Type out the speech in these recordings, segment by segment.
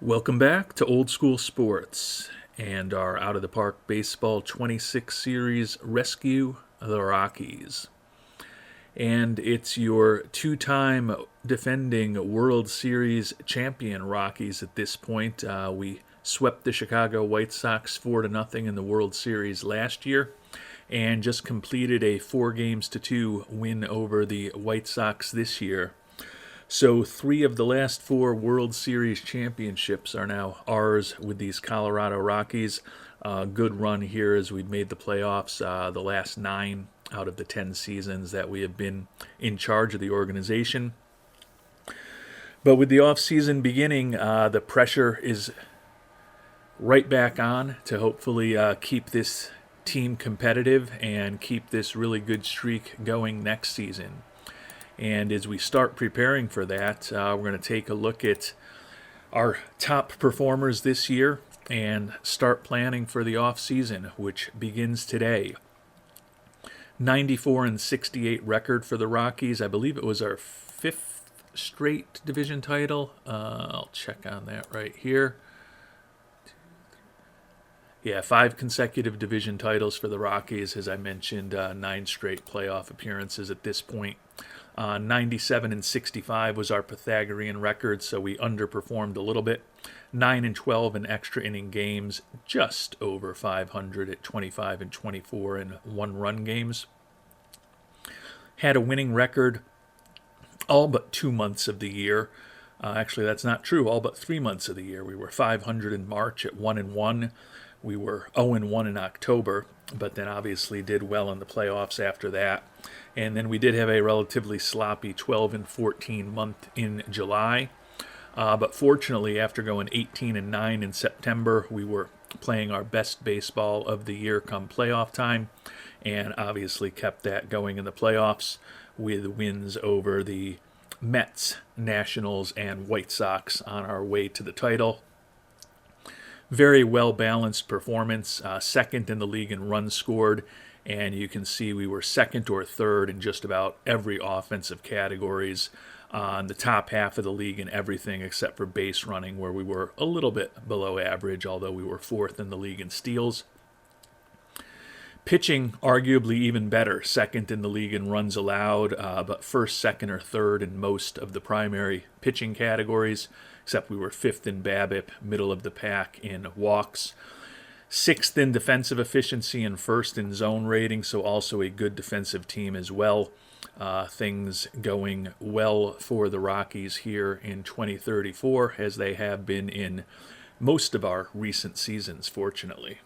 Welcome back to Old School Sports and our Out of the Park Baseball 26 Series Rescue the Rockies. And it's your two-time defending World Series champion Rockies at this point. We swept the Chicago White Sox 4-0 in the World Series last year and just completed a 4-2 win over the White Sox this year. So 3 of the last 4 World Series championships are now ours with these Colorado Rockies. Good run here as we've made the playoffs the last 9 out of the 10 seasons that we have been in charge of the organization. But with the offseason beginning, the pressure is right back on to hopefully keep this team competitive and keep this really good streak going next season. And as we start preparing for that, we're going to take a look at our top performers this year and start planning for the offseason, which begins today. 94-68 record for the Rockies. I believe it was our 5th straight division title. I'll check on that right here. Yeah, 5 consecutive division titles for the Rockies. As I mentioned, 9 straight playoff appearances at this point. 97-65 was our Pythagorean record, so we underperformed a little bit. 9-12 in extra inning games, just over 500 at 25-24 in one-run games. Had a winning record all but 2 months of the year. Actually, that's not true. All but 3 months of the year. We were 500 in March at 1-1. We were 0-1 in October, but then obviously did well in the playoffs after that. And then we did have a relatively sloppy 12-14 month in July. But fortunately, after going 18-9 in September, we were playing our best baseball of the year come playoff time, and obviously kept that going in the playoffs with wins over the Mets, Nationals, and White Sox on our way to the title. Very well-balanced performance, second in the league in runs scored, and you can see we were second or third in just about every offensive categories on the top half of the league in everything except for base running, where we were a little bit below average, although we were 4th in the league in steals. Pitching, arguably even better, second in the league in runs allowed, but first, second, or third in most of the primary pitching categories, except we were 5th in BABIP, middle of the pack in walks. 6th in defensive efficiency and 1st in zone rating, so also a good defensive team as well. Things going well for the Rockies here in 2034, as they have been in most of our recent seasons, fortunately.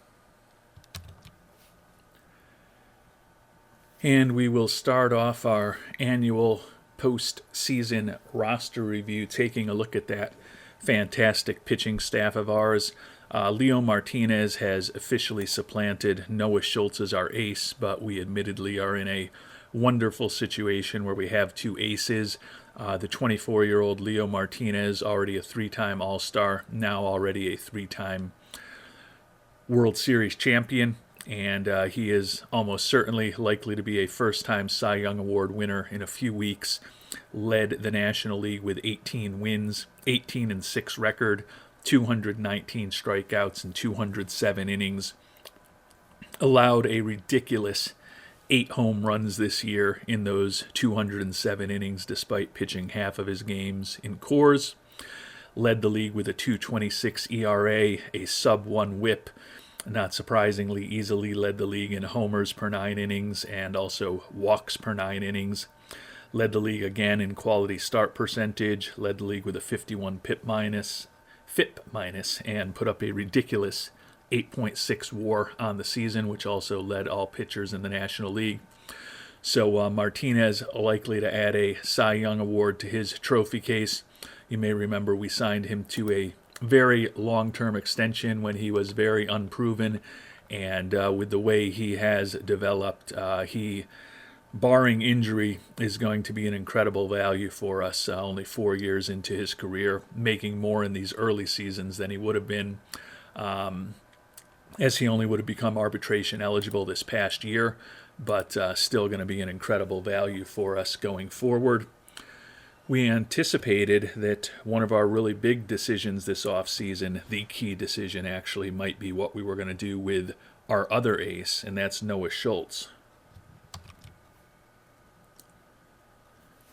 And we will start off our annual postseason roster review, taking a look at that fantastic pitching staff of ours. Leo Martinez has officially supplanted Noah Schultz as our ace, but we admittedly are in a wonderful situation where we have 2 aces. The 24-year-old Leo Martinez, already a 3-time All-Star, now already a 3-time World Series champion. And he is almost certainly likely to be a first-time Cy Young Award winner in a few weeks. Led the National League with 18 wins, 18-6 record, 219 strikeouts, and 207 innings. Allowed a ridiculous 8 home runs this year in those 207 innings, despite pitching half of his games in Coors. Led the league with a 2.26 ERA, a sub-1 whip. Not surprisingly, easily led the league in homers per 9 innings and also walks per 9 innings. Led the league again in quality start percentage. Led the league with a 51 FIP minus, and put up a ridiculous 8.6 WAR on the season, which also led all pitchers in the National League. So Martinez likely to add a Cy Young Award to his trophy case. You may remember we signed him to a very long-term extension when he was very unproven, and with the way he has developed, he, barring injury, is going to be an incredible value for us. Only 4 years into his career, making more in these early seasons than he would have been, as he only would have become arbitration eligible this past year, but still going to be an incredible value for us going forward. We anticipated that one of our really big decisions this offseason, the key decision actually, might be what we were going to do with our other ace, and that's Noah Schultz.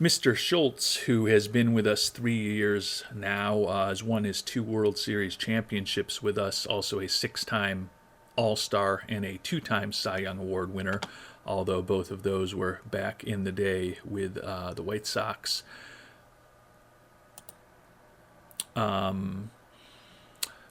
Mr. Schultz, who has been with us 3 years now, has won his 2 World Series championships with us, also a 6-time All-Star and a 2-time Cy Young Award winner, although both of those were back in the day with the White Sox.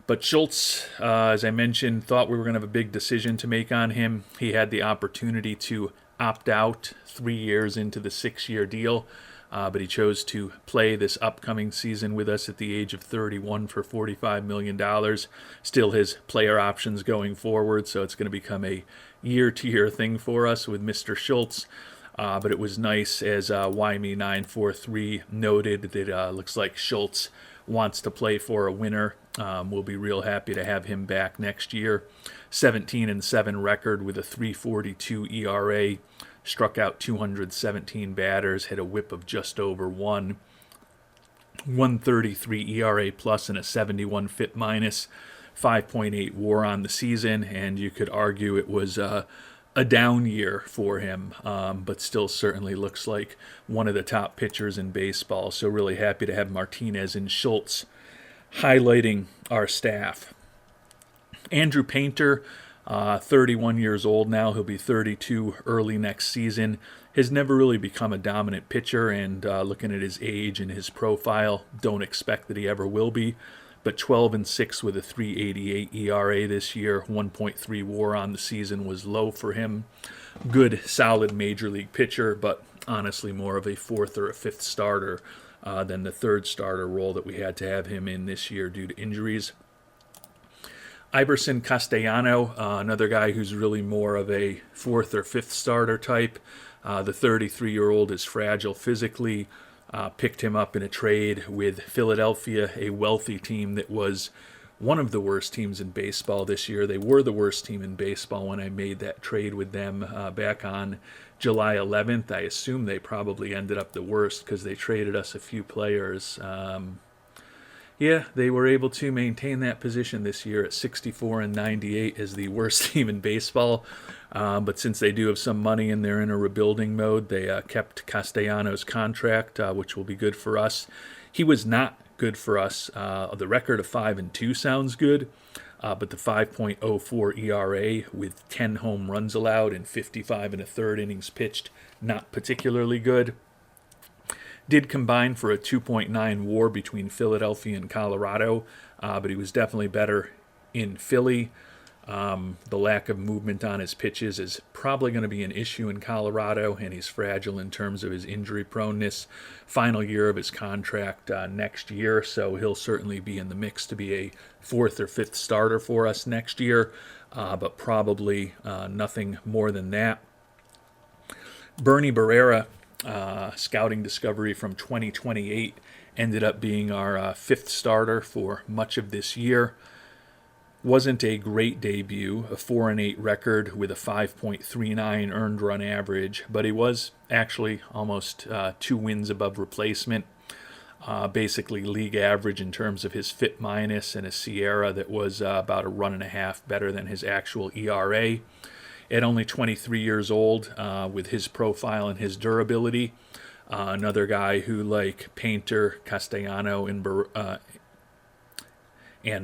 But Schultz, as I mentioned, thought we were going to have a big decision to make on him. He had the opportunity to opt out 3 years into the 6-year deal, but he chose to play this upcoming season with us at the age of 31 for $45 million. Still his player options going forward, so it's going to become a year-to-year thing for us with Mr. Schultz. But it was nice, as YME943 noted, that looks like Schultz wants to play for a winner. We'll be real happy to have him back next year. 17-7 record with a 3.42 ERA, struck out 217 batters, had a whip of just over 1, 133 ERA plus and a 71 FIP minus, 5.8 WAR on the season, and you could argue it was a down year for him, but still certainly looks like one of the top pitchers in baseball. So really happy to have Martinez and Schultz highlighting our staff. Andrew Painter, 31 years old now. He'll be 32 early next season. Has never really become a dominant pitcher, and looking at his age and his profile, don't expect that he ever will be. But 12-6 with a 3.88 ERA this year, 1.3 WAR on the season was low for him. Good, solid major league pitcher, but honestly more of a 4th or a 5th starter than the 3rd starter role that we had to have him in this year due to injuries. Iverson Castellano, another guy who's really more of a 4th or 5th starter type. The 33-year-old is fragile physically. Picked him up in a trade with Philadelphia, a wealthy team that was one of the worst teams in baseball this year. They were the worst team in baseball when I made that trade with them back on July 11th. I assume they probably ended up the worst because they traded us a few players. Yeah, they were able to maintain that position this year at 64-98 as the worst team in baseball. But since they do have some money and they're in a rebuilding mode, they kept Castellanos' contract, which will be good for us. He was not good for us. The record of 5-2 sounds good, but the 5.04 ERA with 10 home runs allowed and 55 1/3 innings pitched, not particularly good. Did combine for a 2.9 WAR between Philadelphia and Colorado, but he was definitely better in Philly. The lack of movement on his pitches is probably going to be an issue in Colorado, and he's fragile in terms of his injury proneness. Final year of his contract next year, so he'll certainly be in the mix to be a 4th or 5th starter for us next year, but probably nothing more than that. Bernie Barrera, scouting discovery from 2028, ended up being our 5th starter for much of this year. Wasn't a great debut, a 4-8 record with a 5.39 earned run average, but he was actually almost 2 wins above replacement. Basically league average in terms of his FIP minus and a Sierra that was about a 1.5 better than his actual ERA. At only 23 years old, with his profile and his durability, another guy who, like Painter, Castellano, and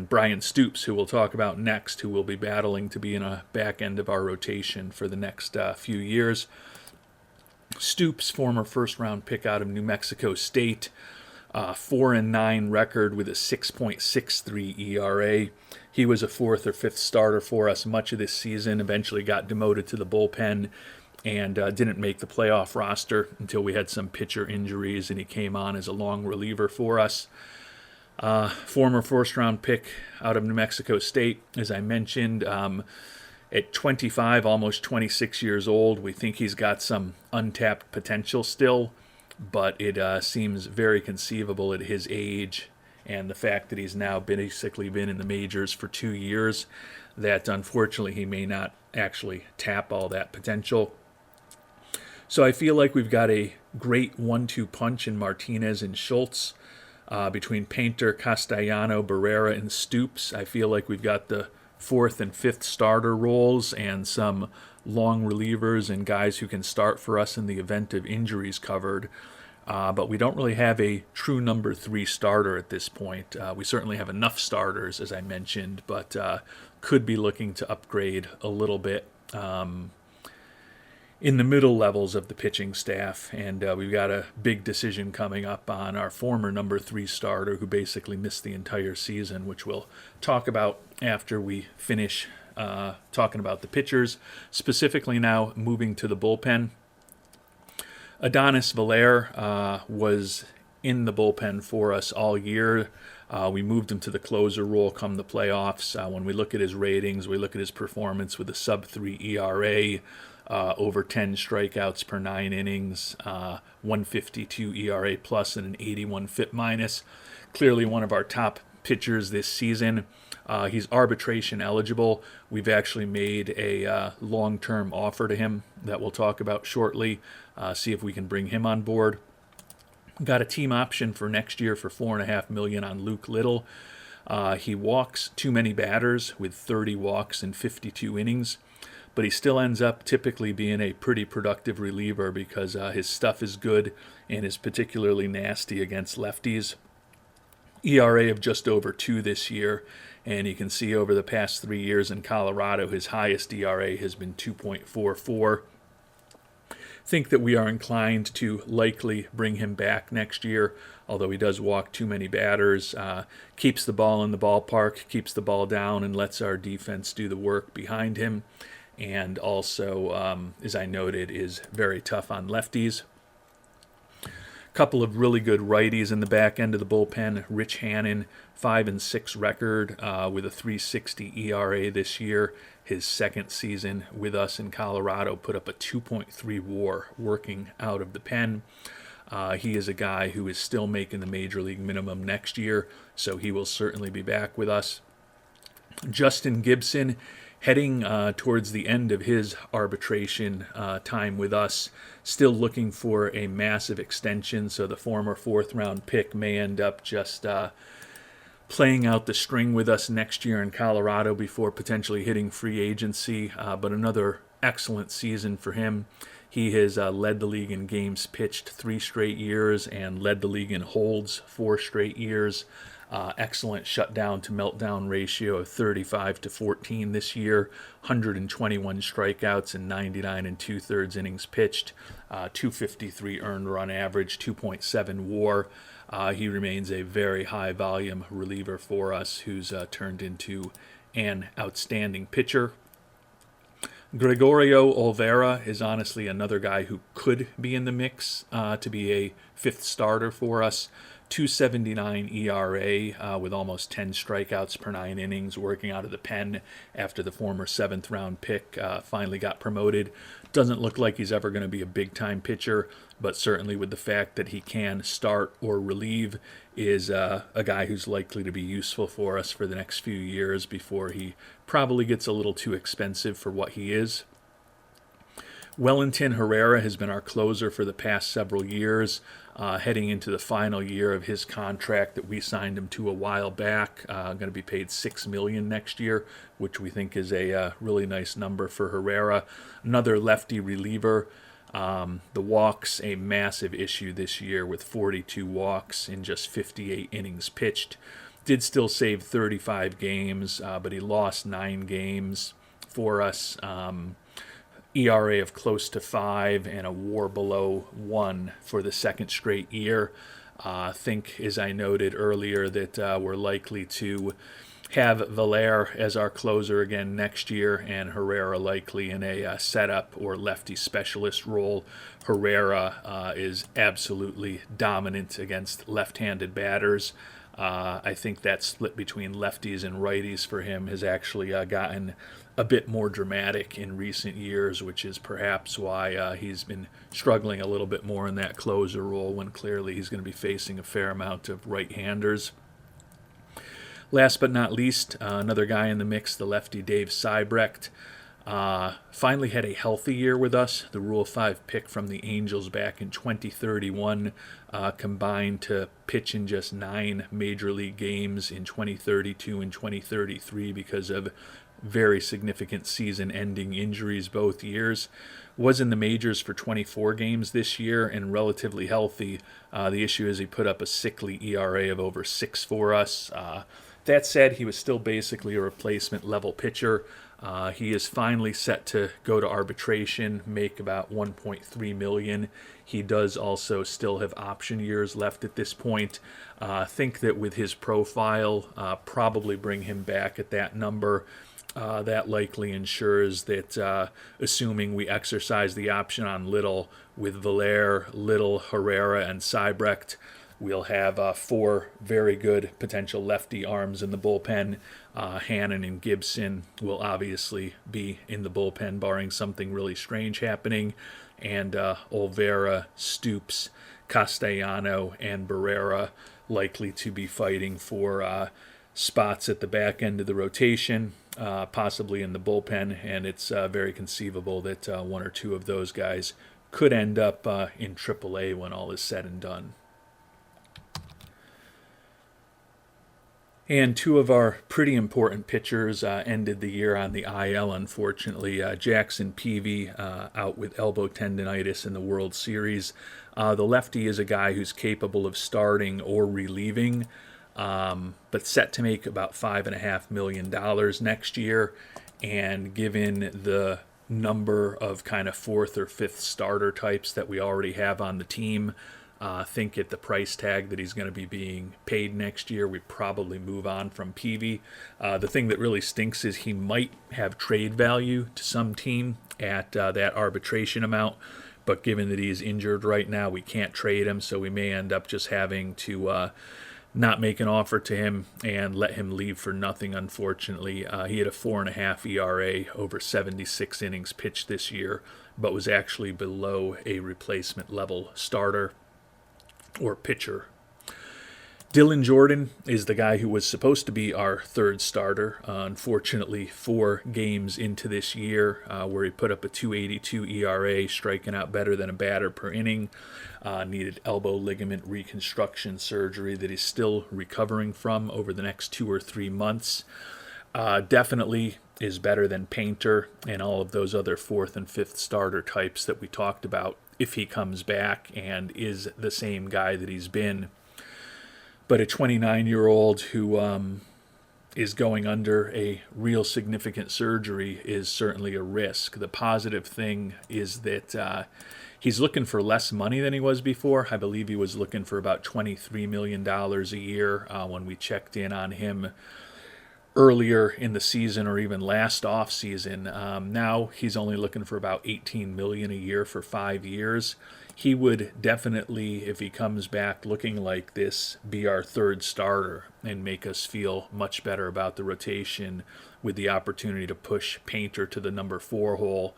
Brian Stoops, who we'll talk about next, who will be battling to be in a back end of our rotation for the next few years. Stoops, former first-round pick out of New Mexico State, 4-9 record with a 6.63 ERA. He was a 4th or 5th starter for us much of this season, eventually got demoted to the bullpen, and didn't make the playoff roster until we had some pitcher injuries, and he came on as a long reliever for us. Former first-round pick out of New Mexico State, as I mentioned. At 25, almost 26 years old, we think he's got some untapped potential still, but it seems very conceivable at his age and the fact that he's now basically been in the majors for 2 years, that unfortunately he may not actually tap all that potential. So I feel like we've got a great 1-2 punch in Martinez and Schultz. Between Painter, Castellano, Barrera, and Stoops, I feel like we've got the fourth and fifth starter roles and some long relievers and guys who can start for us in the event of injuries covered. But we don't really have a true number 3 starter at this point. We certainly have enough starters, as I mentioned, but could be looking to upgrade a little bit in the middle levels of the pitching staff. And we've got a big decision coming up on our former number 3 starter who basically missed the entire season, which we'll talk about after we finish talking about the pitchers. Specifically now moving to the bullpen. Adonis Valer was in the bullpen for us all year. We moved him to the closer role come the playoffs. When we look at his ratings, we look at his performance with a sub-3 ERA, over 10 strikeouts per 9 innings, 152 ERA plus and an 81 FIP minus. Clearly one of our top pitchers this season. He's arbitration eligible. We've actually made a long-term offer to him that we'll talk about shortly. See if we can bring him on board. Got a team option for next year for $4.5 million on Luke Little. He walks too many batters with 30 walks in 52 innings, but he still ends up typically being a pretty productive reliever because his stuff is good and is particularly nasty against lefties. ERA of just over 2 this year, and you can see over the past 3 years in Colorado, his highest ERA has been 2.44. Think that we are inclined to likely bring him back next year, although he does walk too many batters, keeps the ball in the ballpark, keeps the ball down, and lets our defense do the work behind him, and also, as I noted, is very tough on lefties. Couple of really good righties in the back end of the bullpen. Rich Hannon, 5-6 record with a 3.60 ERA this year. His second season with us in Colorado put up a 2.3 WAR working out of the pen. He is a guy who is still making the major league minimum next year, so he will certainly be back with us. Justin Gibson, heading towards the end of his arbitration time with us, still looking for a massive extension, so the former 4th-round pick may end up just playing out the string with us next year in Colorado before potentially hitting free agency, but another excellent season for him. He has led the league in games pitched 3 straight years and led the league in holds 4 straight years. Excellent shutdown to meltdown ratio of 35-14 this year, 121 strikeouts and 99 2/3 innings pitched, 253 earned run average, 2.7 WAR. He remains a very high volume reliever for us who's turned into an outstanding pitcher. Gregorio Olvera is honestly another guy who could be in the mix to be a 5th starter for us. 2.79 ERA with almost 10 strikeouts per 9 innings, working out of the pen after the former 7th-round pick finally got promoted. Doesn't look like he's ever going to be a big-time pitcher, but certainly with the fact that he can start or relieve is a guy who's likely to be useful for us for the next few years before he probably gets a little too expensive for what he is. Wellington Herrera has been our closer for the past several years, heading into the final year of his contract that we signed him to a while back. Going to be paid $6 million next year, which we think is a really nice number for Herrera. Another lefty reliever. The walks, a massive issue this year with 42 walks in just 58 innings pitched. Did still save 35 games, but he lost 9 games for us. ERA of close to 5 and a WAR below 1 for the second straight year. I think, as I noted earlier, that we're likely to have Valer as our closer again next year, and Herrera likely in a setup or lefty specialist role. Herrera is absolutely dominant against left-handed batters. I think that split between lefties and righties for him has actually gotten a bit more dramatic in recent years, which is perhaps why he's been struggling a little bit more in that closer role when clearly he's going to be facing a fair amount of right-handers. Last but not least, another guy in the mix, the lefty Dave Seibrecht. Finally had a healthy year with us. The Rule 5 pick from the Angels back in 2031 combined to pitch in just 9 major league games in 2032 and 2033 because of very significant season-ending injuries both years. Was in the majors for 24 games this year and relatively healthy. The issue is he put up a sickly ERA of over 6 for us. That said, he was still basically a replacement level pitcher. He is finally set to go to arbitration, make about $1.3 million. He does also still have option years left at this point. Think that with his profile, probably bring him back at that number. That likely ensures that, assuming we exercise the option on Little with Valer, Little, Herrera, and Seibrecht, we'll have 4 very good potential lefty arms in the bullpen. Hannon and Gibson will obviously be in the bullpen, barring something really strange happening. And Olvera, Stoops, Castellano, and Barrera likely to be fighting for spots at the back end of the rotation, possibly in the bullpen. And it's very conceivable that 1 or 2 of those guys could end up in AAA when all is said and done. And 2 of our pretty important pitchers ended the year on the IL, unfortunately. Jackson Peavy out with elbow tendonitis in the World Series. The lefty is a guy who's capable of starting or relieving, but set to make about $5.5 million next year. And given the number of kind of 4th or 5th starter types that we already have on the team, think at the price tag that he's going to be being paid next year, we probably move on from Peavy. The thing that really stinks is he might have trade value to some team at that arbitration amount, but given that he's injured right now, we can't trade him, so we may end up just having to not make an offer to him and let him leave for nothing, unfortunately. He had a 4.5 ERA over 76 innings pitched this year, but was actually below a replacement level starter or pitcher. Dylan Jordan is the guy who was supposed to be our 3rd starter. Unfortunately, 4 games into this year where he put up a 2.82 ERA, striking out better than a batter per inning. Needed elbow ligament reconstruction surgery that he's still recovering from over the next 2 or 3 months. Definitely is better than Painter and all of those other 4th and 5th starter types that we talked about if he comes back and is the same guy that he's been. But a 29-year-old who is going under a real significant surgery is certainly a risk. The positive thing is that he's looking for less money than he was before. I believe he was looking for about $23 million a year when we checked in on him earlier in the season or even last offseason. Now he's only looking for about $18 million a year for 5 years. He would definitely, if he comes back looking like this, be our 3rd starter and make us feel much better about the rotation with the opportunity to push Painter to the number 4 hole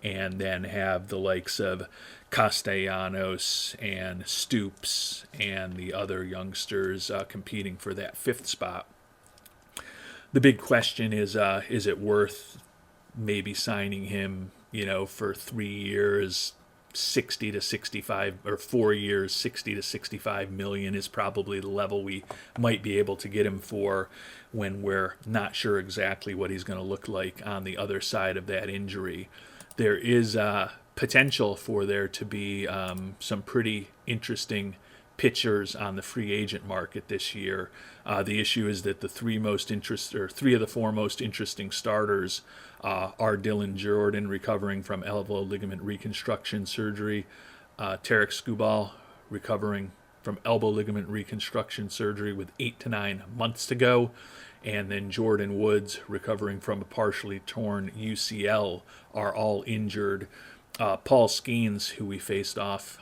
and then have the likes of Castellanos and Stoops and the other youngsters competing for that 5th spot. The big question is it worth maybe signing him, for 3 years, 60 to 65, or 4 years, 60 to 65 million is probably the level we might be able to get him for when we're not sure exactly what he's going to look like on the other side of that injury. There is potential for there to be some pretty interesting pitchers on the free agent market this year. The issue is that the 3 of the 4 most interesting starters are Dylan Jordan recovering from elbow ligament reconstruction surgery, Tarek Skubal recovering from elbow ligament reconstruction surgery with 8 to 9 months to go, and then Jordan Woods recovering from a partially torn UCL are all injured. Paul Skeens, who we faced off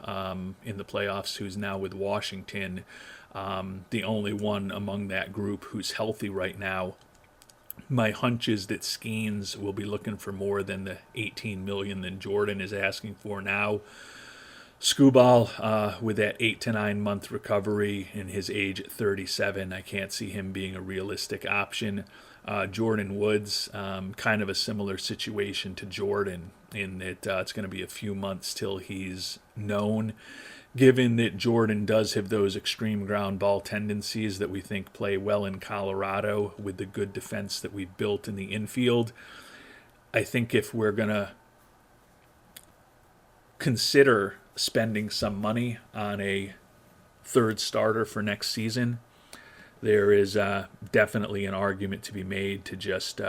in the playoffs, who's now with Washington, the only one among that group who's healthy right now. My hunch is that Skeens will be looking for more than the $18 million that Jordan is asking for now. Skubal, with that 8 to 9 month recovery in his age at 37, I can't see him being a realistic option. Jordan Woods, kind of a similar situation to Jordan in that it's going to be a few months till he's known. Given that Jordan does have those extreme ground ball tendencies that we think play well in Colorado with the good defense that we've built in the infield, I think if we're going to consider spending some money on a third starter for next season, there is definitely an argument to be made to just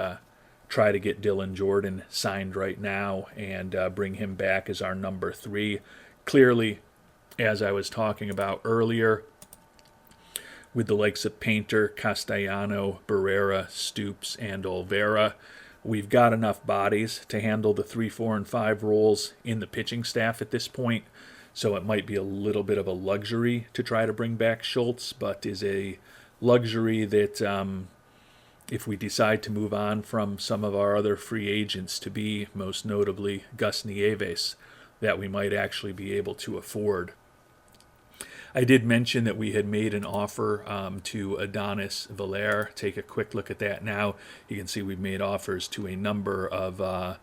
try to get Dylan Jordan signed right now and bring him back as our number 3. Clearly, as I was talking about earlier, with the likes of Painter, Castellano, Barrera, Stoops, and Olvera, we've got enough bodies to handle the 3, 4, and 5 roles in the pitching staff at this point. So it might be a little bit of a luxury to try to bring back Schultz, but is a luxury that if we decide to move on from some of our other free agents, to be most notably Gus Nieves, that we might actually be able to afford. I did mention that we had made an offer to Adonis Valer. Take a quick look at that now. You can see we've made offers to a number of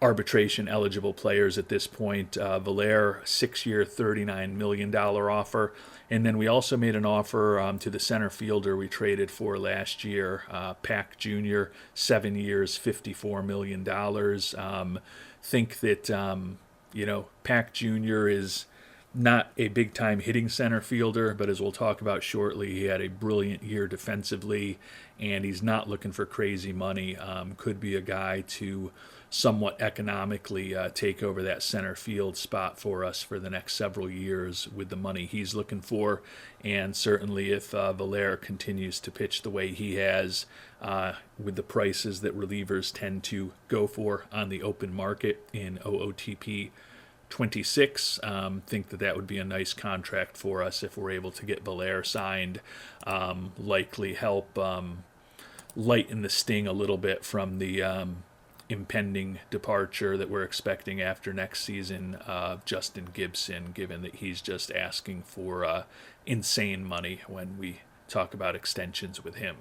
arbitration-eligible players at this point. Valer, 6-year, $39 million offer. And then we also made an offer to the center fielder we traded for last year, Pack Jr., 7 years, $54 million. Think that, Pack Jr. is not a big-time hitting center fielder, but as we'll talk about shortly, he had a brilliant year defensively, and he's not looking for crazy money. Could be a guy to somewhat economically take over that center field spot for us for the next several years with the money he's looking for. And certainly if Valer continues to pitch the way he has with the prices that relievers tend to go for on the open market in OOTP 26, think that would be a nice contract for us if we're able to get Valer signed. Likely help lighten the sting a little bit from the impending departure that we're expecting after next season of Justin Gibson, given that he's just asking for insane money when we talk about extensions with him.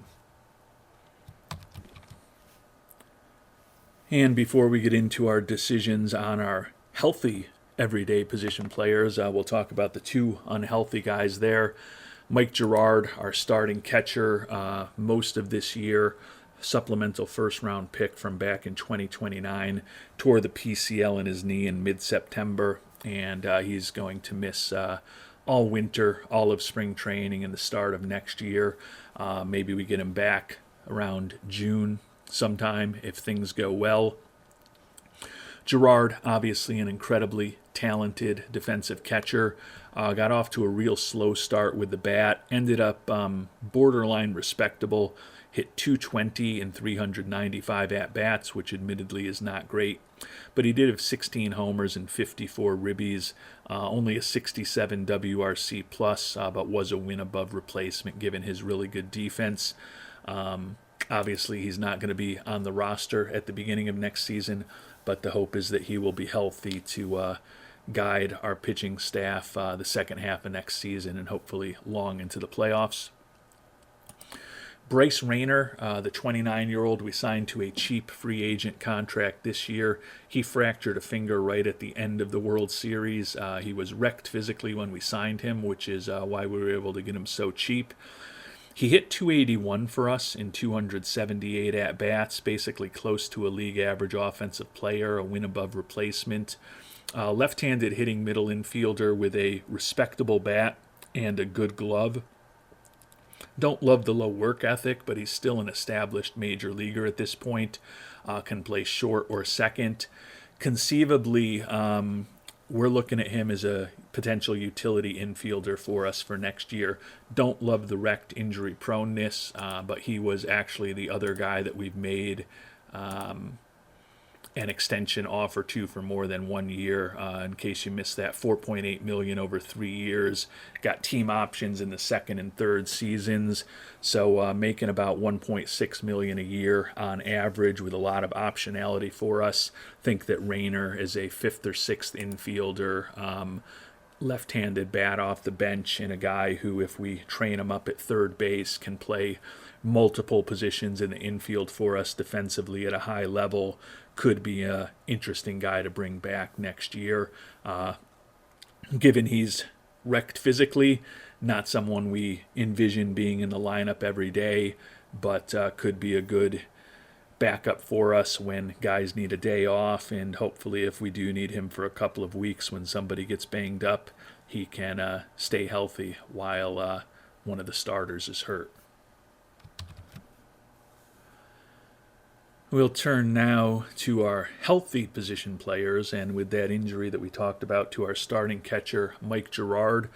And before we get into our decisions on our healthy everyday position players, we'll talk about the 2 unhealthy guys there. Mike Girard, our starting catcher, most of this year, supplemental first-round pick from back in 2029, tore the PCL in his knee in mid-September, and he's going to miss all winter, all of spring training, and the start of next year. Maybe we get him back around June sometime if things go well. Girard, obviously an incredibly talented defensive catcher, got off to a real slow start with the bat, ended up borderline respectable, hit 220 in 395 at-bats, which admittedly is not great. But he did have 16 homers and 54 ribbies, only a 67 WRC plus, but was a win above replacement given his really good defense. Obviously, he's not going to be on the roster at the beginning of next season, but the hope is that he will be healthy to guide our pitching staff the second half of next season and hopefully long into the playoffs. Bryce Rayner, the 29-year-old, we signed to a cheap free agent contract this year. He fractured a finger right at the end of the World Series. He was wrecked physically when we signed him, which is why we were able to get him so cheap. He hit 281 for us in 278 at-bats, basically close to a league average offensive player, a win above replacement. Left-handed hitting middle infielder with a respectable bat and a good glove. Don't love the low work ethic, but he's still an established major leaguer at this point. Can play short or second. Conceivably, we're looking at him as a potential utility infielder for us for next year. Don't love the wrecked injury proneness, but he was actually the other guy that we've made an extension offer to for more than 1 year. In case you missed that, $4.8 million over 3 years. Got team options in the second and third seasons, so making about $1.6 million a year on average, with a lot of optionality for us. Think that Rayner is a 5th or 6th infielder. left-handed bat off the bench, and a guy who, if we train him up at third base, can play multiple positions in the infield for us defensively at a high level. Could be an interesting guy to bring back next year. Given he's wrecked physically, not someone we envision being in the lineup every day, but could be a good backup for us when guys need a day off, and hopefully if we do need him for a couple of weeks when somebody gets banged up, he can stay healthy while one of the starters is hurt. We'll turn now to our healthy position players, and with that injury that we talked about, to our starting catcher, Mike Girard.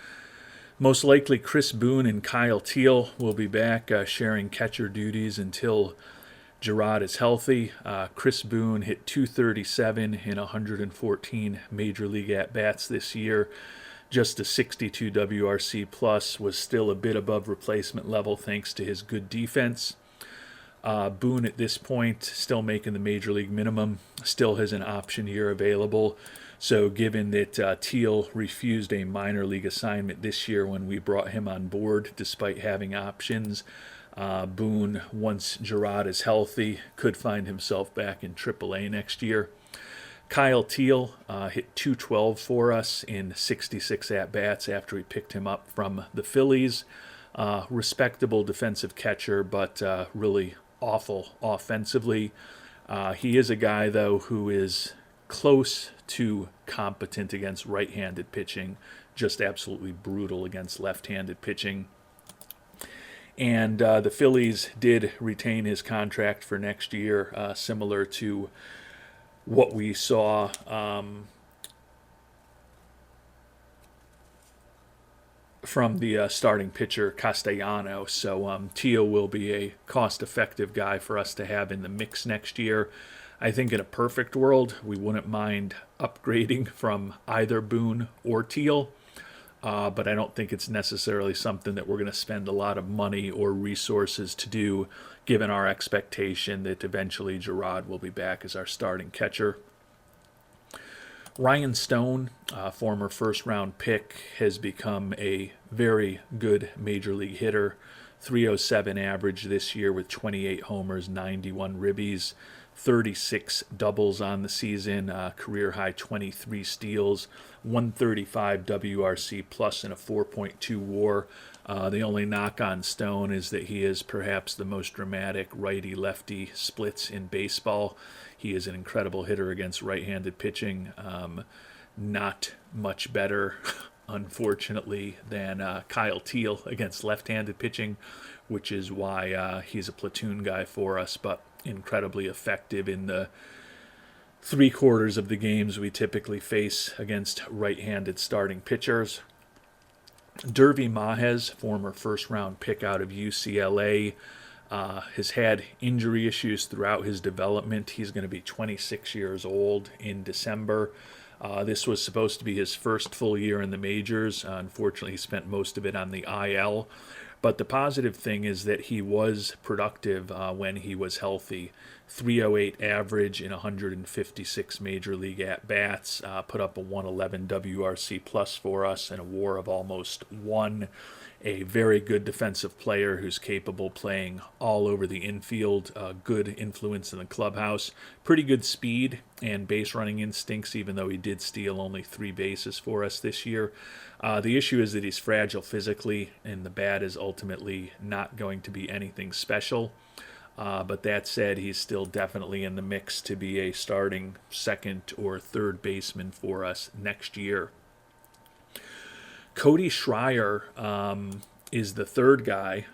Most likely Chris Boone and Kyle Teel will be back sharing catcher duties until Girard is healthy. Chris Boone hit .237 in 114 Major League at-bats this year. Just a 62 WRC plus, was still a bit above replacement level thanks to his good defense. Boone at this point, still making the Major League minimum, still has an option year available. So given that Teel refused a minor league assignment this year when we brought him on board, despite having options, Boone, once Girard is healthy, could find himself back in AAA next year. Kyle Teel hit .212 for us in 66 at-bats after we picked him up from the Phillies. Respectable defensive catcher, but really awful offensively. He is a guy, though, who is close to competent against right-handed pitching, just absolutely brutal against left-handed pitching. And the Phillies did retain his contract for next year, similar to what we saw from the starting pitcher Castellanos. So Teo will be a cost-effective guy for us to have in the mix next year. I think in a perfect world, we wouldn't mind upgrading from either Boone or Teel. But I don't think it's necessarily something that we're going to spend a lot of money or resources to do, given our expectation that eventually Girard will be back as our starting catcher. Ryan Stone, former first-round pick, has become a very good Major League hitter. .307 average this year with 28 homers, 91 ribbies, 36 doubles on the season, career high 23 steals, 135 WRC plus, and a 4.2 WAR. The only knock on Stone is that he is perhaps the most dramatic righty-lefty splits in baseball. He is an incredible hitter against right-handed pitching. Not much better, unfortunately, than Kyle Teel against left-handed pitching, which is why he's a platoon guy for us, but incredibly effective in the 3/4 of the games we typically face against right-handed starting pitchers. Derby Mahez, former first-round pick out of UCLA, has had injury issues throughout his development. He's going to be 26 years old in December. This was supposed to be his first full year in the majors. Unfortunately, he spent most of it on the IL. But the positive thing is that he was productive when he was healthy. .308 average in 156 Major League at-bats, put up a 111 WRC plus for us and a WAR of almost 1. A very good defensive player who's capable playing all over the infield, good influence in the clubhouse, pretty good speed and base running instincts, even though he did steal only 3 bases for us this year. The issue is that he's fragile physically, and the bat is ultimately not going to be anything special. But that said, he's still definitely in the mix to be a starting second or third baseman for us next year. Cody Schreier is the third guy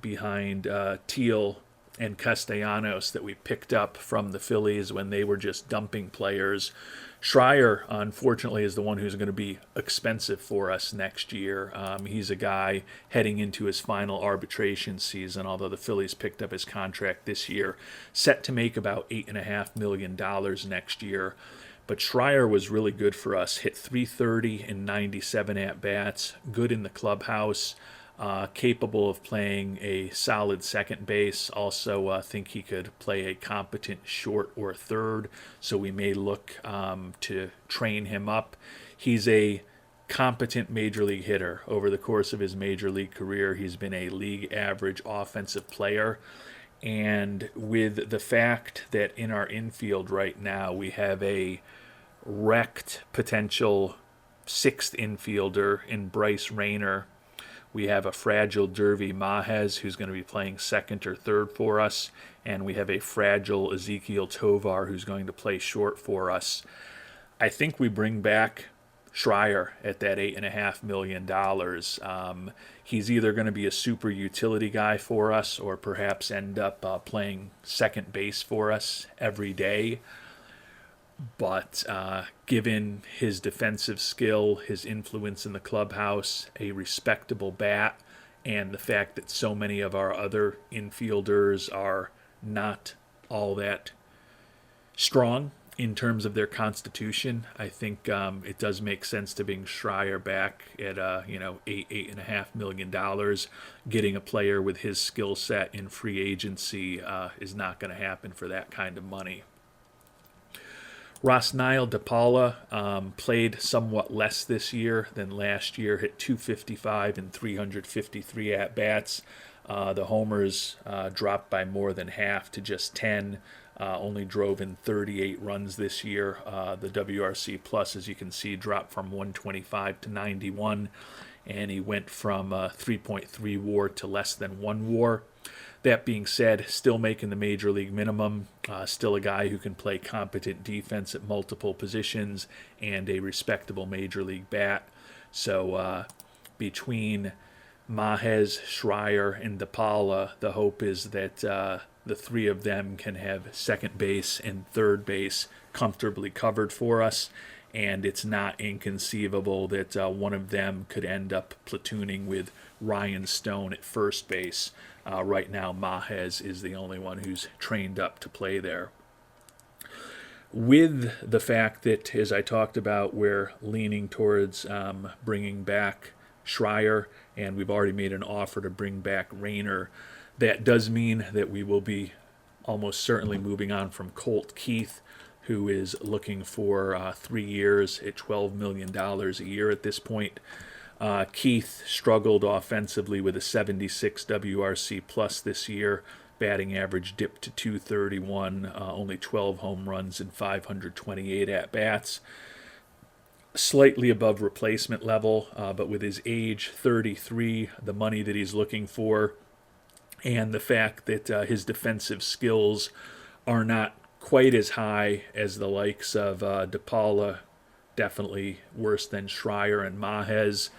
behind Teel and Castellanos that we picked up from the Phillies when they were just dumping players. Schreier, unfortunately, is the one who's going to be expensive for us next year. He's a guy heading into his final arbitration season, although the Phillies picked up his contract this year, set to make about $8.5 million next year. But Schreier was really good for us, hit .330 in 97 at-bats, good in the clubhouse, capable of playing a solid second base. Also think he could play a competent short or third, so we may look to train him up. He's a competent major league hitter. Over the course of his major league career, he's been a league average offensive player. And with the fact that in our infield right now we have a wrecked potential sixth infielder in Bryce Rayner, we have a fragile Dervi Mahez who's going to be playing second or third for us, and we have a fragile Ezekiel Tovar who's going to play short for us. I think we bring back Schreier at that $8.5 million. He's either going to be a super utility guy for us or perhaps end up playing second base for us every day. But given his defensive skill, his influence in the clubhouse, a respectable bat, and the fact that so many of our other infielders are not all that strong in terms of their constitution, I think it does make sense to bring Schreier back at $8.5 million. Getting a player with his skill set in free agency is not going to happen for that kind of money. Rosniel DePaula played somewhat less this year than last year, hit 255 and 353 at-bats. The homers dropped by more than half to just 10. Only drove in 38 runs this year. The WRC plus, as you can see, dropped from 125 to 91, and he went from 3.3 WAR to less than 1 WAR. That being said, still making the major league minimum, still a guy who can play competent defense at multiple positions and a respectable major league bat. So between Mahez, Schreier, and DePaula, the hope is that the three of them can have second base and third base comfortably covered for us, and it's not inconceivable that one of them could end up platooning with Ryan Stone at first base. Right now, Mahez is the only one who's trained up to play there. With the fact that, as I talked about, we're leaning towards bringing back Schreier, and we've already made an offer to bring back Rayner, that does mean that we will be almost certainly moving on from Colt Keith, who is looking for 3 years at $12 million a year at this point. Keith struggled offensively with a 76 WRC plus this year. Batting average dipped to 231, only 12 home runs and 528 at-bats. Slightly above replacement level, but with his age, 33, the money that he's looking for, and the fact that his defensive skills are not quite as high as the likes of DePaula, definitely worse than Schreier and Mahez.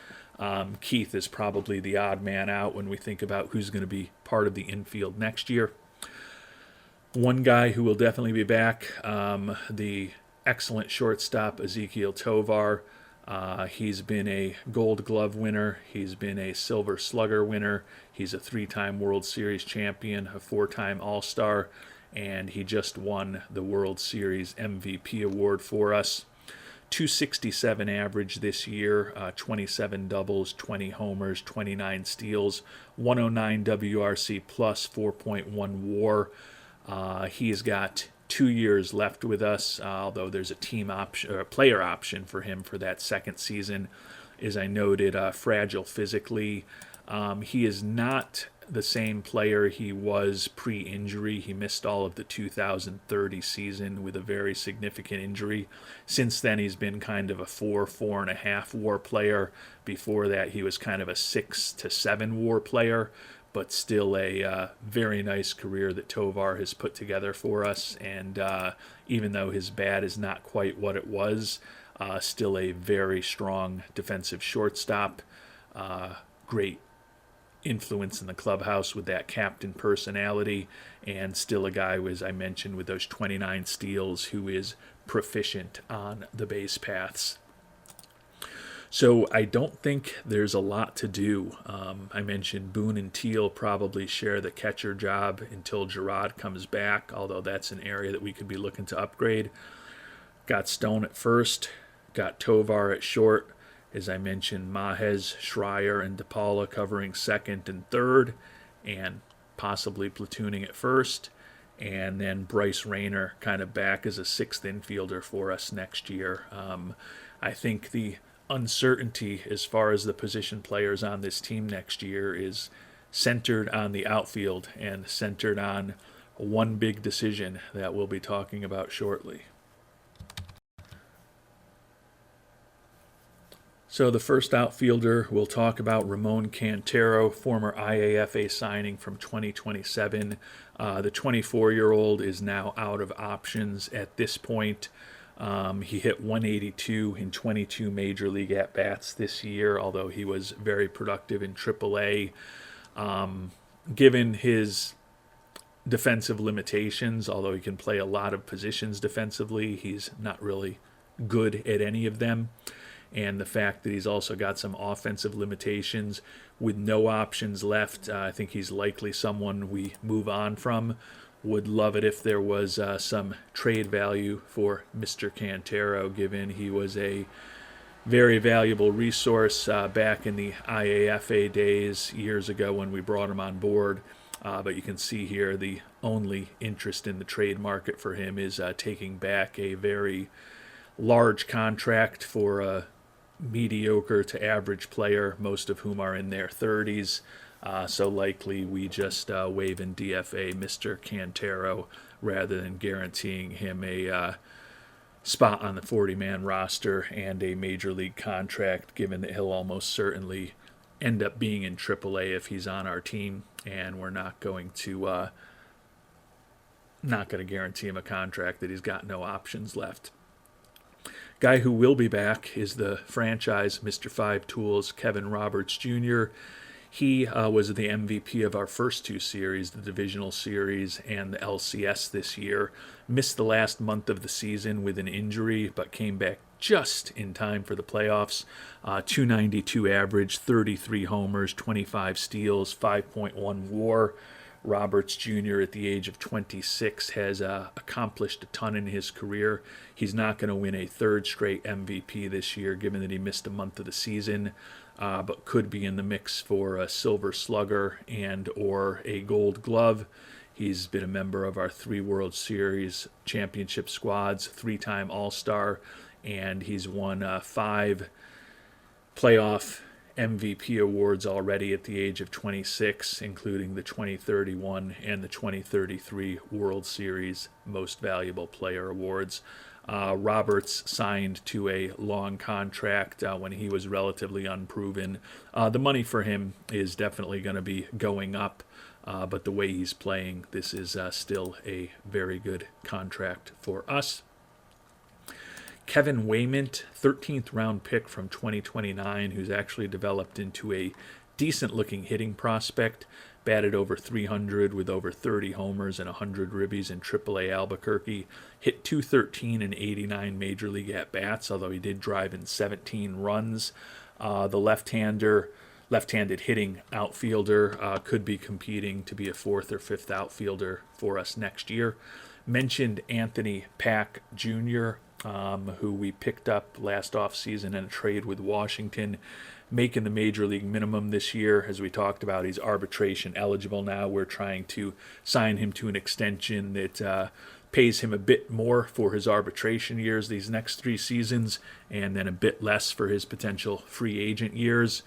Keith is probably the odd man out when we think about who's going to be part of the infield next year. One guy who will definitely be back, the excellent shortstop Ezekiel Tovar. He's been a Gold Glove winner. He's been a Silver Slugger winner. He's a 3-time World Series champion, a 4-time All-Star, and he just won the World Series MVP award for us. 267 average this year, 27 doubles, 20 homers, 29 steals, 109 WRC plus, 4.1 WAR. He's got 2 years left with us, although there's a team option or a player option for him for that second season. As I noted, fragile physically. He is not the same player he was pre-injury. He missed all of the 2030 season with a very significant injury. Since then, he's been kind of a 4.5 WAR player. Before that, he was kind of a 6 to 7 WAR player, but still a very nice career that Tovar has put together for us. And even though his bat is not quite what it was, still a very strong defensive shortstop. Great influence in the clubhouse with that captain personality, and still a guy, as I mentioned, with those 29 steals, who is proficient on the base paths. So I don't think there's a lot to do. I mentioned Boone and Teal probably share the catcher job until Gerard comes back, although that's an area that we could be looking to upgrade. Got Stone at first, got Tovar at short. As I mentioned, Mahez, Schreier, and DePaula covering second and third, and possibly platooning at first. And then Bryce Rayner kind of back as a sixth infielder for us next year. I think the uncertainty as far as the position players on this team next year is centered on the outfield and centered on one big decision that we'll be talking about shortly. So the first outfielder we'll talk about, Ramon Cantero, former IAFA signing from 2027. The 24-year-old is now out of options at this point. He hit 182 in 22 major league at-bats this year, although he was very productive in AAA. Given his defensive limitations, although he can play a lot of positions defensively, he's not really good at any of them. And the fact that he's also got some offensive limitations with no options left, I think he's likely someone we move on from. Would love it if there was some trade value for Mr. Cantero, given he was a very valuable resource back in the IAFA days years ago when we brought him on board. But you can see here the only interest in the trade market for him is taking back a very large contract for a mediocre to average player, most of whom are in their 30s. So likely we just waive in DFA Mr. Cantero rather than guaranteeing him a spot on the 40-man roster and a major league contract, given that he'll almost certainly end up being in AAA if he's on our team, and we're not going to guarantee him a contract that he's got no options left. Guy who will be back is the franchise Mr. Five Tools, Kevin Roberts Jr. He was the MVP of our first two series, the Divisional Series and the LCS this year. Missed the last month of the season with an injury, but came back just in time for the playoffs. 292 average, 33 homers, 25 steals, 5.1 WAR. Roberts Jr. at the age of 26 has accomplished a ton in his career. He's not going to win a third straight MVP this year, given that he missed a month of the season, but could be in the mix for a Silver Slugger and or a Gold Glove. He's been a member of our 3 World Series championship squads, 3-time All-Star, and he's won 5 playoff MVP awards already at the age of 26, including the 2031 and the 2033 World Series Most Valuable Player awards. Roberts signed to a long contract when he was relatively unproven. The money for him is definitely going to be going up, but the way he's playing, this is still a very good contract for us. Kevin Waymont, 13th round pick from 2029, who's actually developed into a decent-looking hitting prospect, batted over 300 with over 30 homers and 100 ribbies in AAA Albuquerque, hit 213 in 89 major league at-bats, although he did drive in 17 runs. The left-handed hitting outfielder could be competing to be a 4th or 5th outfielder for us next year. Mentioned Anthony Pack Jr., who we picked up last offseason in a trade with Washington, making the major league minimum this year. As we talked about, he's arbitration eligible now. We're trying to sign him to an extension that pays him a bit more for his arbitration years these next 3 seasons, and then a bit less for his potential free agent years.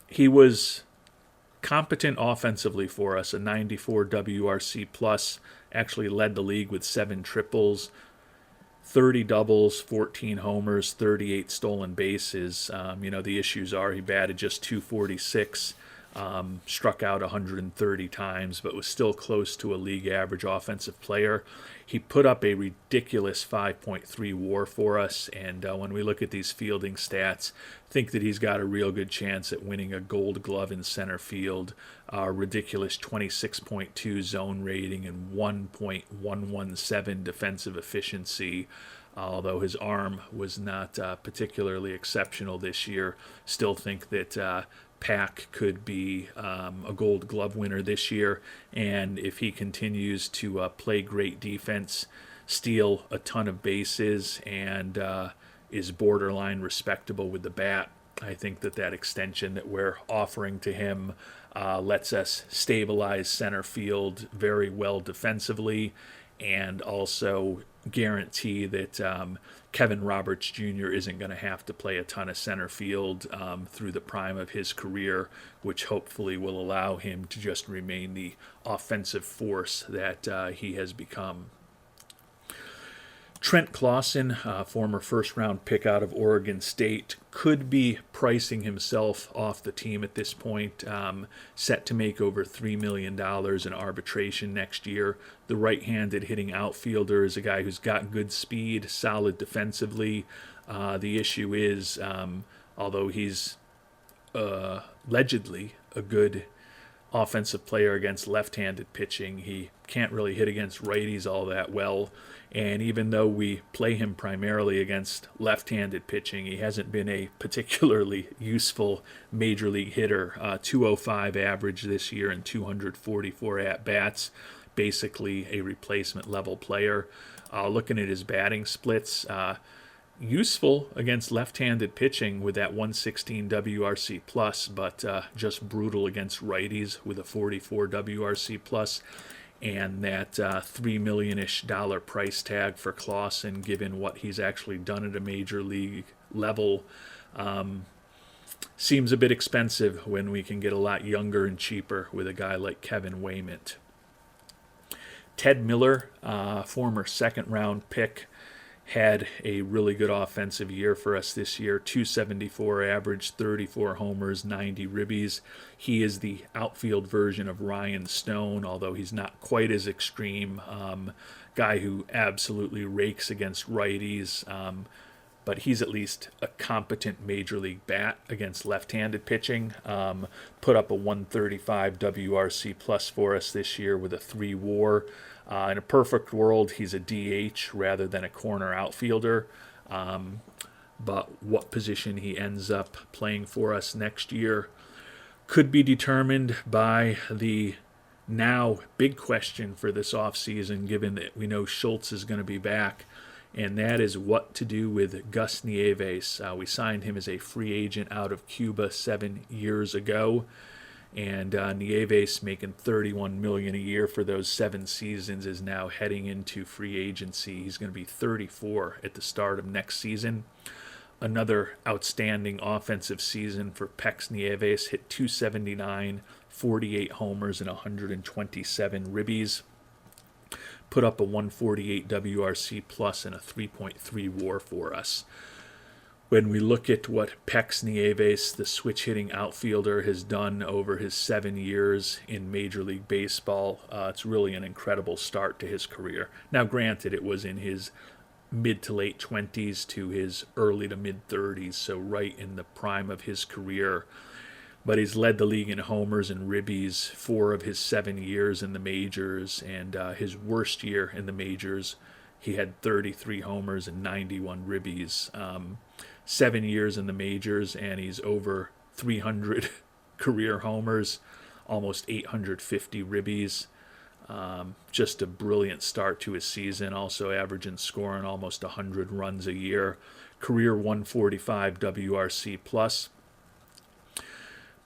He was competent offensively for us, a 94 WRC plus, actually led the league with 7 triples, 30 doubles, 14 homers, 38 stolen bases. The issues are he batted just 246, struck out 130 times, but was still close to a league average offensive player. He put up a ridiculous 5.3 WAR for us, and when we look at these fielding stats, think that he's got a real good chance at winning a Gold Glove in center field. Ridiculous 26.2 zone rating and 1.117 defensive efficiency. Although his arm was not particularly exceptional this year, still think that Pack could be a Gold Glove winner this year, and if he continues to play great defense, steal a ton of bases, and is borderline respectable with the bat, I think that extension that we're offering to him lets us stabilize center field very well defensively, and also guarantee that Kevin Roberts Jr. isn't going to have to play a ton of center field through the prime of his career, which hopefully will allow him to just remain the offensive force that he has become. Trent Clausen, former first-round pick out of Oregon State, could be pricing himself off the team at this point, set to make over $3 million in arbitration next year. The right-handed hitting outfielder is a guy who's got good speed, solid defensively. The issue is, although he's allegedly a good offensive player against left-handed pitching, he can't really hit against righties all that well. And even though we play him primarily against left-handed pitching, he hasn't been a particularly useful major league hitter. 205 average this year and 244 at-bats, basically a replacement level player. Looking at his batting splits, useful against left-handed pitching with that 116 WRC plus, but just brutal against righties with a 44 WRC plus. And that $3 million-ish price tag for Clausen, given what he's actually done at a major league level, seems a bit expensive when we can get a lot younger and cheaper with a guy like Kevin Wayment. Ted Miller, former second-round pick, had a really good offensive year for us this year. 274 average, 34 homers, 90 ribbies. He is the outfield version of Ryan Stone, although he's not quite as extreme. Guy who absolutely rakes against righties, but he's at least a competent major league bat against left-handed pitching. Put up a 135 WRC plus for us this year with a 3 WAR. In a perfect world, he's a DH rather than a corner outfielder. But what position he ends up playing for us next year could be determined by the now big question for this offseason, given that we know Schultz is going to be back, and that is what to do with Gus Nieves. We signed him as a free agent out of Cuba 7 years ago. And Nieves, making $31 million a year for those 7 seasons, is now heading into free agency. He's going to be 34 at the start of next season. Another outstanding offensive season for Pex Nieves. Hit 279, 48 homers, and 127 ribbies. Put up a 148 WRC plus and a 3.3 WAR for us. When we look at what Pex Nieves, the switch-hitting outfielder, has done over his 7 years in Major League Baseball, it's really an incredible start to his career. Now, granted, it was in his mid to late 20s to his early to mid 30s, so right in the prime of his career. But he's led the league in homers and ribbies 4 of his 7 years in the majors, and his worst year in the majors, he had 33 homers and 91 ribbies. 7 years in the majors, and he's over 300 career homers, almost 850 ribbies. Just a brilliant start to his season, also averaging scoring almost 100 runs a year. Career 145 WRC plus.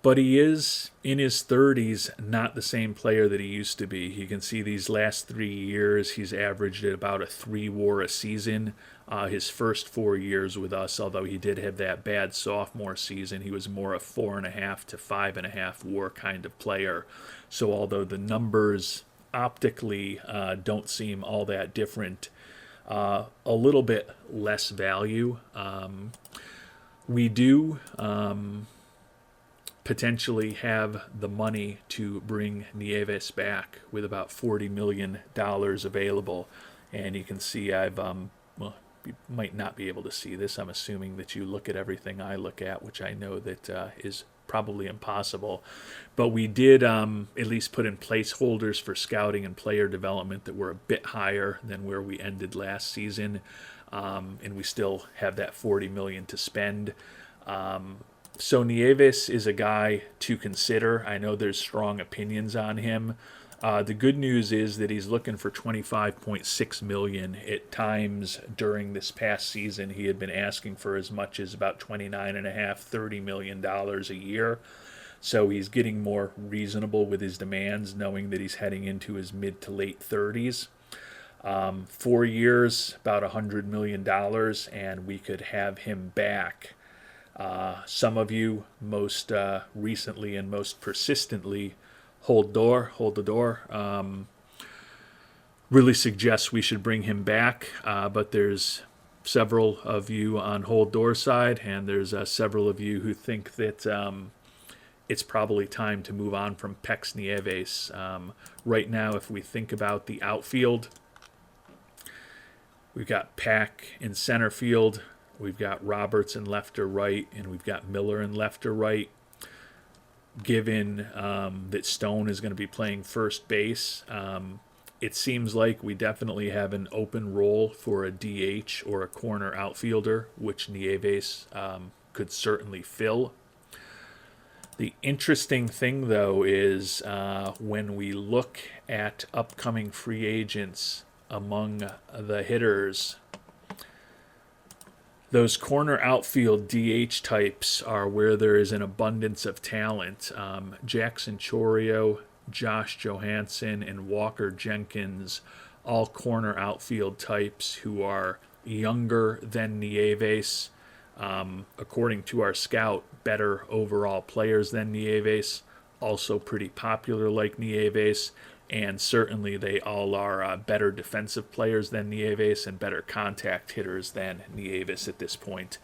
But he is, in his 30s, not the same player that he used to be. You can see these last 3 years, he's averaged at about a 3 WAR a season. His first 4 years with us, although he did have that bad sophomore season, he was more a 4.5 to 5.5 WAR kind of player. So although the numbers optically don't seem all that different, a little bit less value. We do potentially have the money to bring Nieves back with about $40 million available. And you can see I've, well, you might not be able to see this. I'm assuming that you look at everything I look at, which I know that is probably impossible. But we did at least put in placeholders for scouting and player development that were a bit higher than where we ended last season. And we still have that $40 million to spend. So Nieves is a guy to consider. I know there's strong opinions on him. The good news is that he's looking for $25.6 million. At times during this past season, he had been asking for as much as about $29.5, $30 million a year. So he's getting more reasonable with his demands, knowing that he's heading into his mid to late 30s. 4 years, about $100 million, and we could have him back. Some of you most recently and most persistently hold the door. Really suggests we should bring him back, but there's several of you on hold door side, and there's several of you who think that it's probably time to move on from Pex Nieves. Right now, if we think about the outfield, we've got Pack in center field, we've got Roberts in left or right, and we've got Miller in left or right. Given that Stone is going to be playing first base, it seems like we definitely have an open role for a DH or a corner outfielder, which Nieves could certainly fill. The interesting thing, though, is when we look at upcoming free agents among the hitters, those corner outfield DH types are where there is an abundance of talent. Jackson Chourio, Josh Johansson, and Walker Jenkins, all corner outfield types who are younger than Nieves. According to our scout, better overall players than Nieves, also pretty popular like Nieves, and certainly they all are better defensive players than Nieves and better contact hitters than Nieves at this point.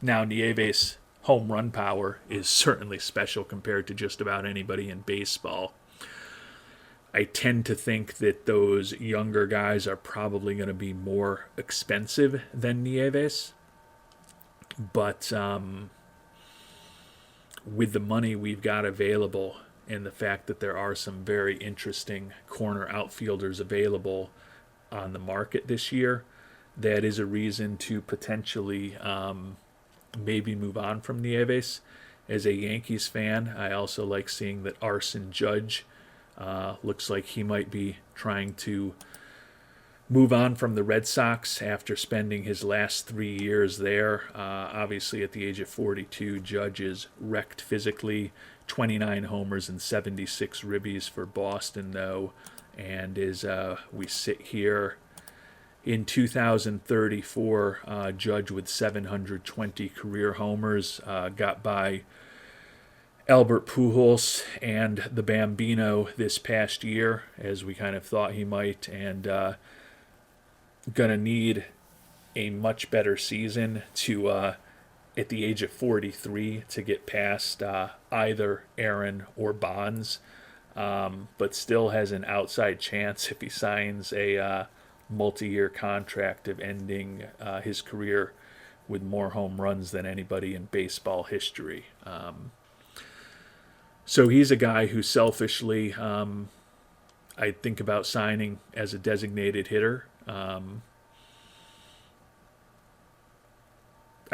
Now, Nieves' home run power is certainly special compared to just about anybody in baseball. I tend to think that those younger guys are probably going to be more expensive than Nieves. But with the money we've got available and the fact that there are some very interesting corner outfielders available on the market this year, that is a reason to potentially maybe move on from Nieves. As a Yankees fan, I also like seeing that Arson Judge looks like he might be trying to move on from the Red Sox after spending his last 3 years there. Obviously, at the age of 42, Judge is wrecked physically. 29 homers and 76 ribbies for Boston, though. And as we sit here in 2034, Judge with 720 career homers, got by Albert Pujols and the Bambino this past year, as we kind of thought he might, and going to need a much better season to, at the age of 43, to get past either Aaron or Bonds, but still has an outside chance if he signs a multi-year contract of ending his career with more home runs than anybody in baseball history. So he's a guy who selfishly I think about signing as a designated hitter. I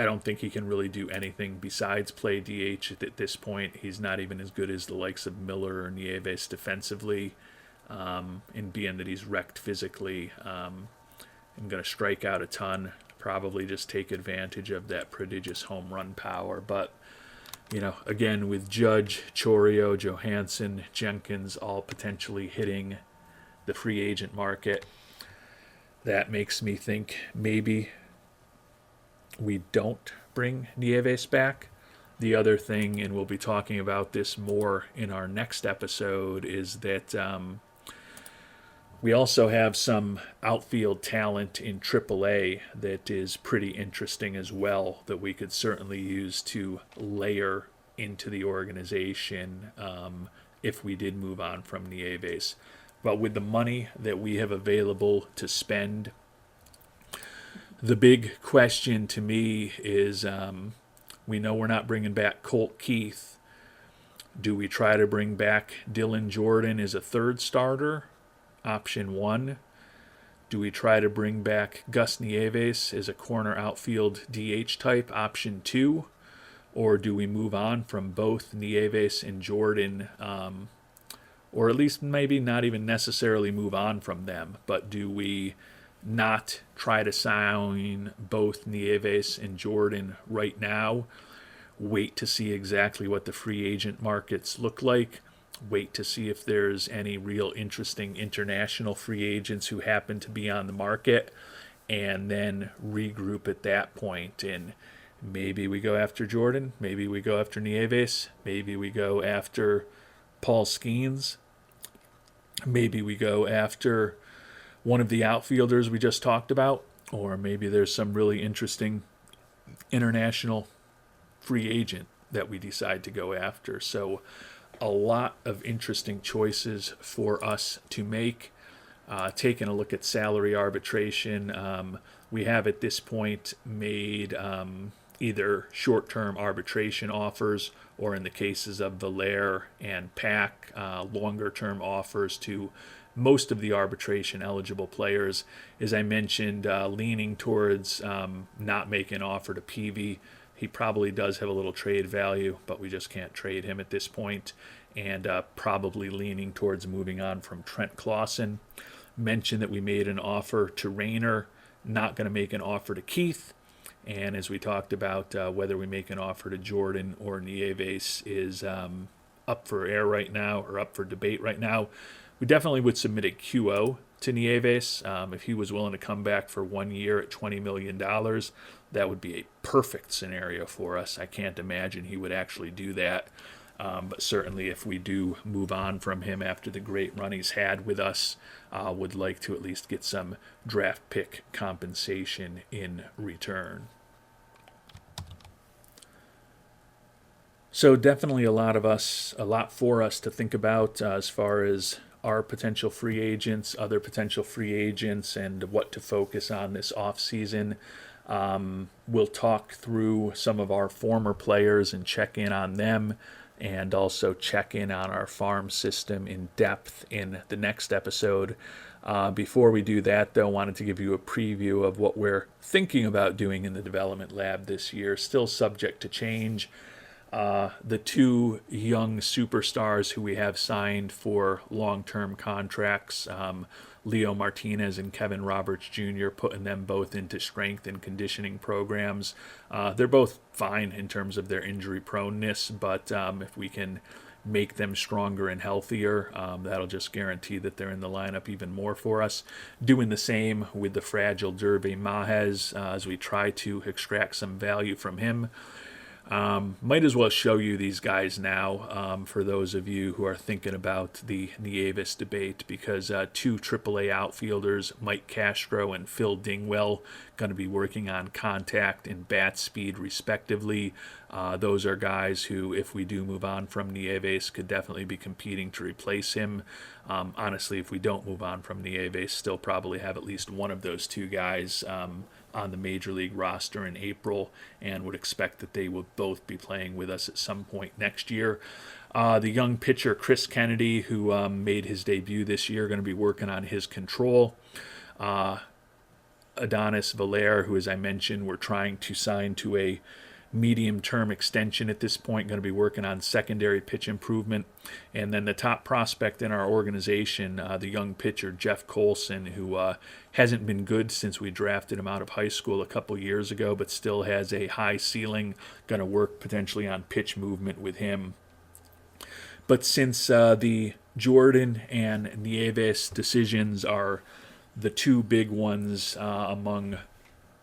don't think he can really do anything besides play DH at this point. He's not even as good as the likes of Miller or Nieves defensively, and being that he's wrecked physically, I'm going to strike out a ton, probably just take advantage of that prodigious home run power. But, you know, again, with Judge, Chourio, Johansson, Jenkins all potentially hitting the free agent market, that makes me think maybe we don't bring Nieves back. The other thing, and we'll be talking about this more in our next episode, is that we also have some outfield talent in AAA that is pretty interesting as well, that we could certainly use to layer into the organization if we did move on from Nieves. But with the money that we have available to spend, the big question to me is, we know we're not bringing back Colt Keith. Do we try to bring back Dylan Jordan as a third starter? Option 1. Do we try to bring back Gus Nieves as a corner outfield DH type? Option 2. Or do we move on from both Nieves and Jordan, or at least maybe not even necessarily move on from them, but do we not try to sign both Nieves and Jordan right now, wait to see exactly what the free agent markets look like, wait to see if there's any real interesting international free agents who happen to be on the market, and then regroup at that point. And maybe we go after Jordan, maybe we go after Nieves, maybe we go after Paul Skeens, maybe we go after one of the outfielders we just talked about, or maybe there's some really interesting international free agent that we decide to go after. So a lot of interesting choices for us to make. Taking a look at salary arbitration, we have at this point made either short-term arbitration offers, or in the cases of Valer and Pack, longer-term offers to most of the arbitration-eligible players. As I mentioned, leaning towards not making an offer to Peavy. He probably does have a little trade value, but we just can't trade him at this point. And probably leaning towards moving on from Trent Clausen. Mentioned that we made an offer to Rayner, not going to make an offer to Keith. And as we talked about, whether we make an offer to Jordan or Nieves is up for air right now, or up for debate right now. We definitely would submit a QO to Nieves. If he was willing to come back for 1 year at $20 million, that would be a perfect scenario for us. I can't imagine he would actually do that. But certainly if we do move on from him after the great run he's had with us, would like to at least get some draft pick compensation in return. So definitely a lot for us to think about as far as our potential free agents, other potential free agents, and what to focus on this offseason. We'll talk through some of our former players and check in on them, and also check in on our farm system in depth in the next episode. Before we do that, though, I wanted to give you a preview of what we're thinking about doing in the development lab this year, still subject to change. The two young superstars who we have signed for long-term contracts, Leo Martinez and Kevin Roberts Jr., putting them both into strength and conditioning programs. They're both fine in terms of their injury proneness, but if we can make them stronger and healthier, that'll just guarantee that they're in the lineup even more for us. Doing the same with the fragile Derby Mahez as we try to extract some value from him. Might as well show you these guys now for those of you who are thinking about the Nieves debate, because two AAA outfielders, Mike Castro and Phil Dingwell, going to be working on contact and bat speed respectively. Those are guys who, if we do move on from Nieves, could definitely be competing to replace him. Honestly, if we don't move on from Nieves, still probably have at least one of those two guys on the Major League roster in April, and would expect that they will both be playing with us at some point next year. The young pitcher Chris Kennedy, who made his debut this year, going to be working on his control. Adonis Valer, who, as I mentioned, we're trying to sign to a medium-term extension at this point, going to be working on secondary pitch improvement. And then the top prospect in our organization, the young pitcher Jeff Colson, who hasn't been good since we drafted him out of high school a couple years ago, but still has a high ceiling, going to work potentially on pitch movement with him. But since the Jordan and Nieves decisions are the two big ones among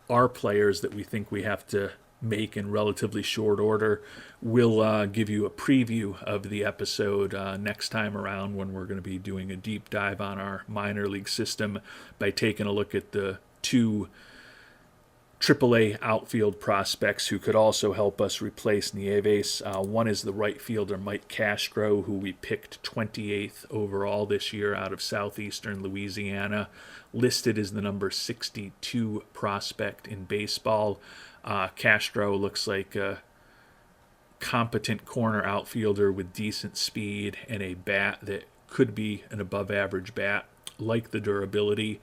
our players that we think we have to make in relatively short order, we'll give you a preview of the episode next time around, when we're going to be doing a deep dive on our minor league system by taking a look at the two AAA outfield prospects who could also help us replace Nieves. One is the right fielder Mike Castro, who we picked 28th overall this year out of southeastern Louisiana, listed as the number 62 prospect in baseball. Castro looks like a competent corner outfielder with decent speed and a bat that could be an above-average bat, like the durability.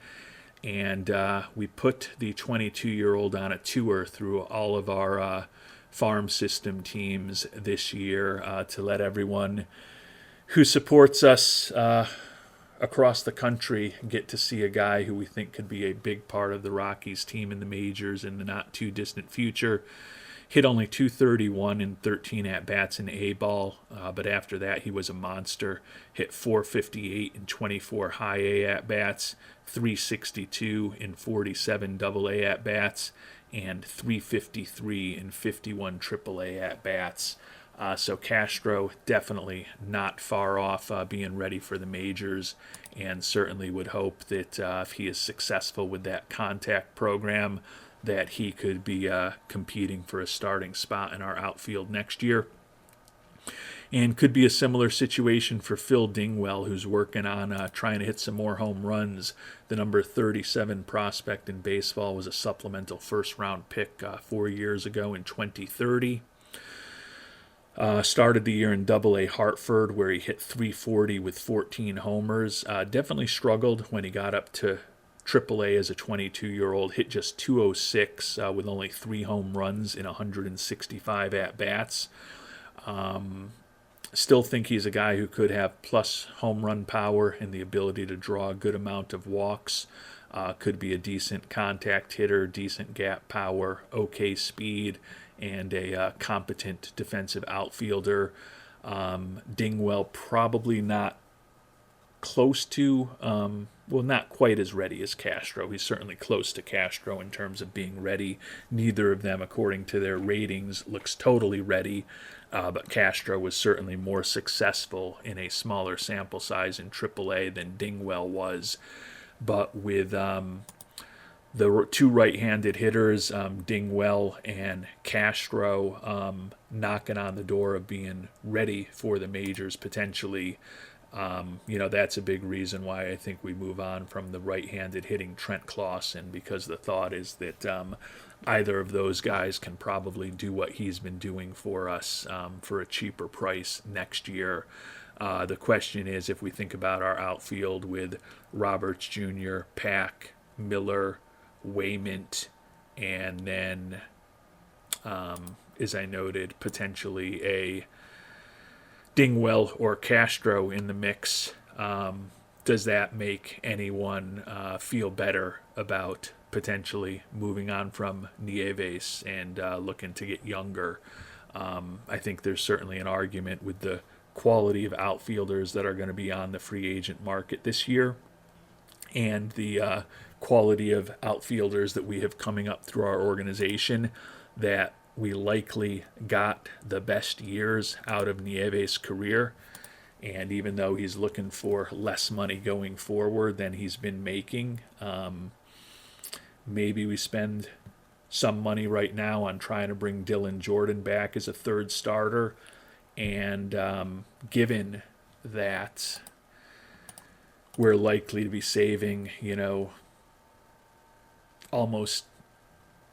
And we put the 22-year-old on a tour through all of our farm system teams this year to let everyone who supports us across the country get to see a guy who we think could be a big part of the Rockies team in the majors in the not-too-distant future. Hit only 231 in 13 at-bats in A-ball, but after that he was a monster. Hit 458 in 24 high A at-bats, 362 in 47 double A at-bats, and 353 in 51 triple A at-bats. So Castro definitely not far off being ready for the majors, and certainly would hope that if he is successful with that contact program, that he could be competing for a starting spot in our outfield next year. And could be a similar situation for Phil Dingwell, who's working on trying to hit some more home runs. The number 37 prospect in baseball was a supplemental first-round pick 4 years ago in 2030. Started the year in Double-A Hartford, where he hit 340 with 14 homers. Definitely struggled when he got up to Triple-A as a 22-year-old. Hit just 206 with only 3 home runs in 165 at-bats. Still think he's a guy who could have plus home run power and the ability to draw a good amount of walks. Could be a decent contact hitter, decent gap power, okay speed, and a competent defensive outfielder. Dingwell probably not close to, not quite as ready as Castro. He's certainly close to Castro in terms of being ready. Neither of them, according to their ratings, looks totally ready, but Castro was certainly more successful in a smaller sample size in AAA than Dingwell was. But with the two right-handed hitters, Dingwell and Castro, knocking on the door of being ready for the majors potentially, that's a big reason why I think we move on from the right-handed hitting Trent Clausen, because the thought is that either of those guys can probably do what he's been doing for us for a cheaper price next year. The question is, if we think about our outfield with Roberts Jr., Pack, Miller, Waymont, and then, as I noted, potentially a Dingwell or Castro in the mix, does that make anyone feel better about potentially moving on from Nieves and looking to get younger? I think there's certainly an argument with the quality of outfielders that are going to be on the free agent market this year, and the quality of outfielders that we have coming up through our organization, that we likely got the best years out of Nieves' career. And even though he's looking for less money going forward than he's been making, maybe we spend some money right now on trying to bring Dylan Jordan back as a third starter. And given that we're likely to be saving, almost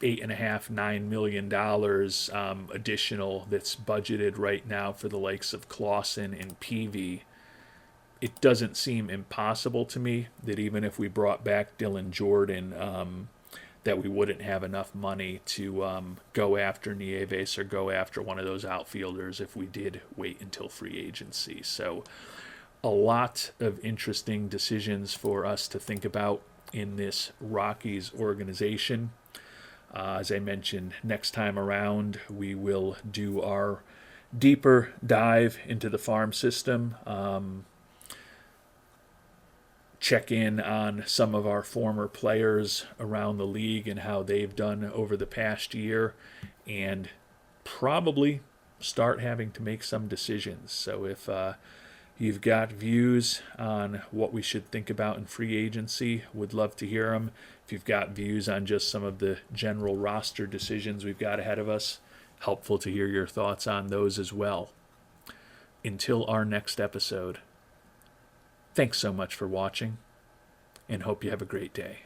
$8.5–9 million additional that's budgeted right now for the likes of Clausen and Peavy, it doesn't seem impossible to me that even if we brought back Dylan Jordan, that we wouldn't have enough money to go after Nieves or go after one of those outfielders if we did wait until free agency. So a lot of interesting decisions for us to think about in this Rockies organization. As I mentioned, next time around, we will do our deeper dive into the farm system, check in on some of our former players around the league and how they've done over the past year, and probably start having to make some decisions. So if you've got views on what we should think about in free agency, would love to hear them. If you've got views on just some of the general roster decisions we've got ahead of us, helpful to hear your thoughts on those as well. Until our next episode, thanks so much for watching, and hope you have a great day.